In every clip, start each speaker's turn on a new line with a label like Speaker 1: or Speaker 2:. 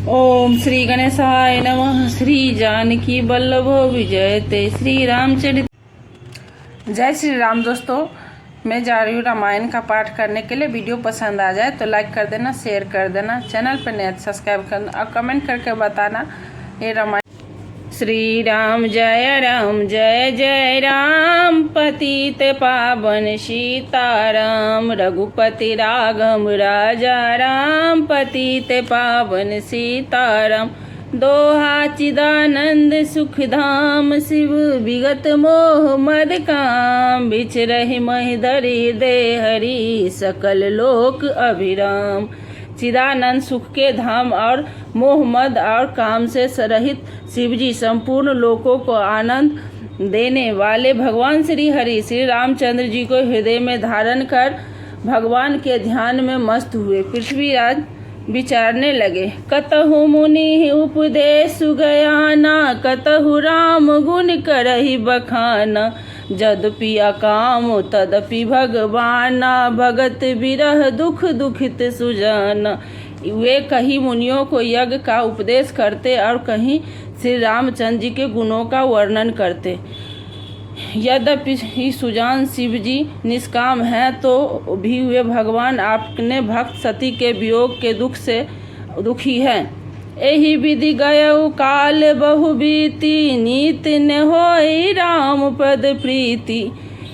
Speaker 1: ओम श्री गणेशाय नमः। श्री जानकी वल्लभो विजयते। श्री रामचरित। जय श्री राम। दोस्तों, मैं जा रही हूँ रामायण का पाठ करने के लिए। वीडियो पसंद आ जाए तो लाइक कर देना, शेयर कर देना, चैनल पर नए सब्सक्राइब करना और कमेंट करके बताना ये रामायण। श्री राम जय जय राम। पतित पावन सीताराम। रघुपति राघव राजा राम। पतित पावन सीताराम। दोहा चिदानंद सुखधाम। शिव विगत मोह मद काम। बिचरहि महिधरि दे हरि। सकल लोक अभिराम। चिदानंद सुख के धाम और मोह मद और काम से रहित शिवजी संपूर्ण लोकों को आनंद देने वाले भगवान श्री हरि श्री रामचंद्र जी को हृदय में धारण कर भगवान के ध्यान में मस्त हुए। पृथ्वीराज विचारने लगे। कतहु मुनि उपदेश गयाना। कतहु राम गुण करहि बखाना। जदपि अकाम तदपि भगवाना। भगत विरह दुख दुखित सुजाना। वे कहीं मुनियों को यज्ञ का उपदेश करते और कहीं श्री रामचंद्र जी के गुणों का वर्णन करते। यद्यपि सुजान शिव जी निष्काम हैं तो भी वे भगवान अपने भक्त सती के वियोग के दुख से दुखी हैं। एहि विधि गयउ काल बहु बीती। नीत न होई राम पद प्रीति।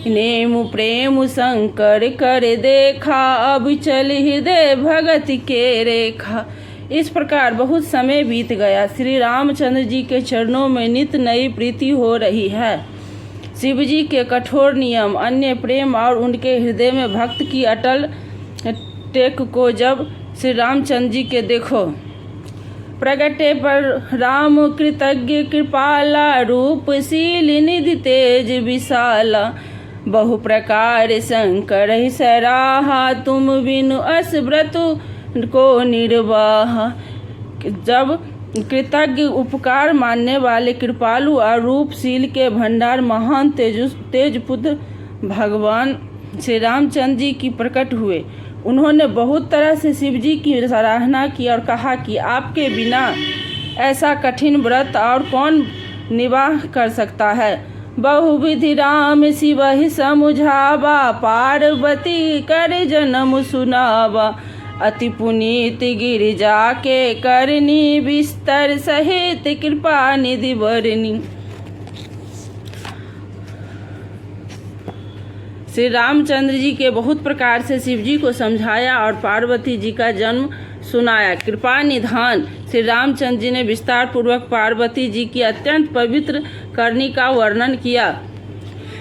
Speaker 1: नेम प्रेम शंकर कर देखा। अब चल हृदय भगत के रेखा। इस प्रकार बहुत समय बीत गया। श्री रामचंद्र जी के चरणों में नित नई प्रीति हो रही है। शिव जी के कठोर नियम, अन्य प्रेम और उनके हृदय में भक्त की अटल टेक को जब श्री रामचंद्र जी के देखो प्रगटे पर राम कृतज्ञ कृपाला। रूपशील निधि तेज विशाला। बहु प्रकार शंकर सराहा। तुम बिनु अस व्रत को निर्वाहा। जब कृतज्ञ उपकार मानने वाले कृपालु और रूपशील के भंडार महान तेज पुत्र भगवान श्री रामचंद्र जी की प्रकट हुए, उन्होंने बहुत तरह से शिव जी की सराहना की और कहा कि आपके बिना ऐसा कठिन व्रत और कौन निवाह कर सकता है। बहुविधि राम शिव समुझावा। पार्वती कर जन्म सुनावा। अति पुनीत गिरिजा के करनी। विस्तर सहित कृपा निधि वरनी। श्री रामचंद्र जी के बहुत प्रकार से शिव जी को समझाया और पार्वती जी का जन्म सुनाया। कृपा निधान श्री रामचंद्र जी ने विस्तार पूर्वक पार्वती जी की अत्यंत पवित्र करनी का वर्णन किया।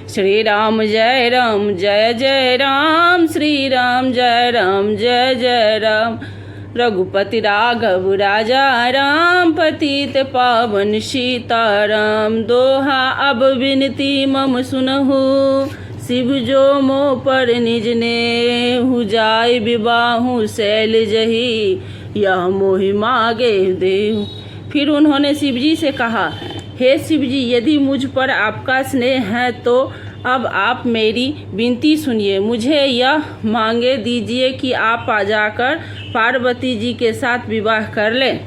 Speaker 1: श्री राम जय जय राम। श्री राम जय जय राम। रघुपति राघव राजा राम। पतित पावन सीताराम। दोहा अब विनती मम सुनहु। शिव जो मोह पर निज ने हु जाय विबाहु शैल जही। यह मोहि मागे देहु। फिर उन्होंने शिव जी से कहा, हे शिव जी, यदि मुझ पर आपका स्नेह है तो अब आप मेरी विनती सुनिए। मुझे यह मांगे दीजिए कि आप आ जाकर पार्वती जी के साथ विवाह कर लें।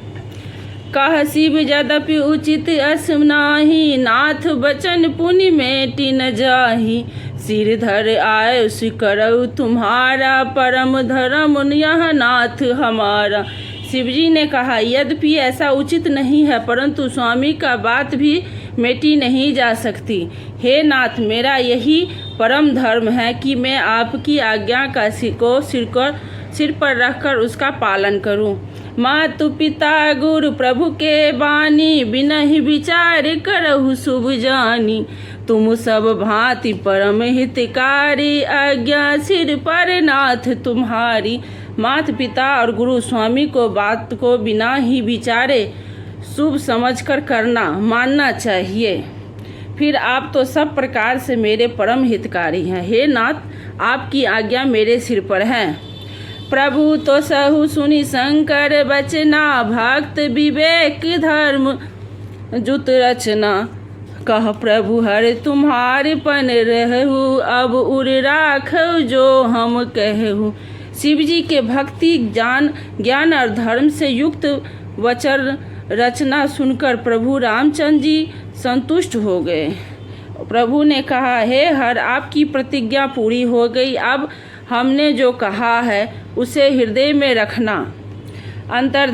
Speaker 1: कह शिव यद्यपि उचित अस नाही। नाथ बचन पुनि मेटि न जाही। सिर धर आयुष करऊ तुम्हारा। परम धर्म यह नाथ हमारा। शिव जी ने कहा, यद्यपि ऐसा उचित नहीं है, परंतु स्वामी का बात भी मेटी नहीं जा सकती। हे नाथ, मेरा यही परम धर्म है कि मैं आपकी आज्ञा का सिर पर रखकर उसका पालन करूं। मातु पिता गुरु प्रभु के बानी। बिनहि विचार करहु शुभ जानी। तुम सब भांति परम हितकारी। आज्ञा सिर पर नाथ तुम्हारी। माता पिता और गुरु स्वामी को बात को बिना ही विचारे शुभ समझकर करना मानना चाहिए। फिर आप तो सब प्रकार से मेरे परम हितकारी हैं। हे नाथ, आपकी आज्ञा मेरे सिर पर है। प्रभु तो सहु सुनि शंकर बचना। भक्त विवेक धर्म जुत रचना। कह प्रभु हर तुम्हारे पन रहु। अब उर राखौ जो हम कहु। शिव जी के भक्ति ज्ञान और धर्म से युक्त वचन रचना सुनकर प्रभु रामचंद्र जी संतुष्ट हो गए। प्रभु ने कहा, हे हर, आपकी प्रतिज्ञा पूरी हो गई। अब हमने जो कहा है उसे हृदय में रखना। अंतर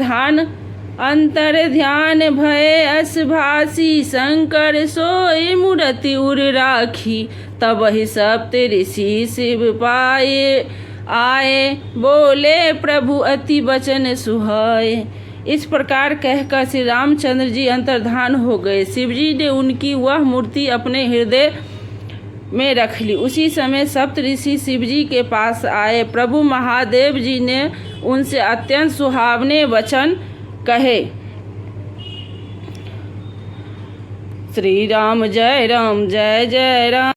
Speaker 1: ध्यान भय अस भासी, शंकर सोई मूर्ति उर राखी। तब ही सप्त ऋषि शिव पाए, आए बोले प्रभु अति वचन सुहाए। इस प्रकार कहकर श्री रामचंद्र जी अंतर्धान हो गए। शिवजी ने उनकी वह मूर्ति अपने हृदय में रख ली। उसी समय सप्त ऋषि शिवजी के पास आए। प्रभु महादेव जी ने उनसे अत्यंत सुहावने वचन कहे। श्री राम जय राम, जय जय राम।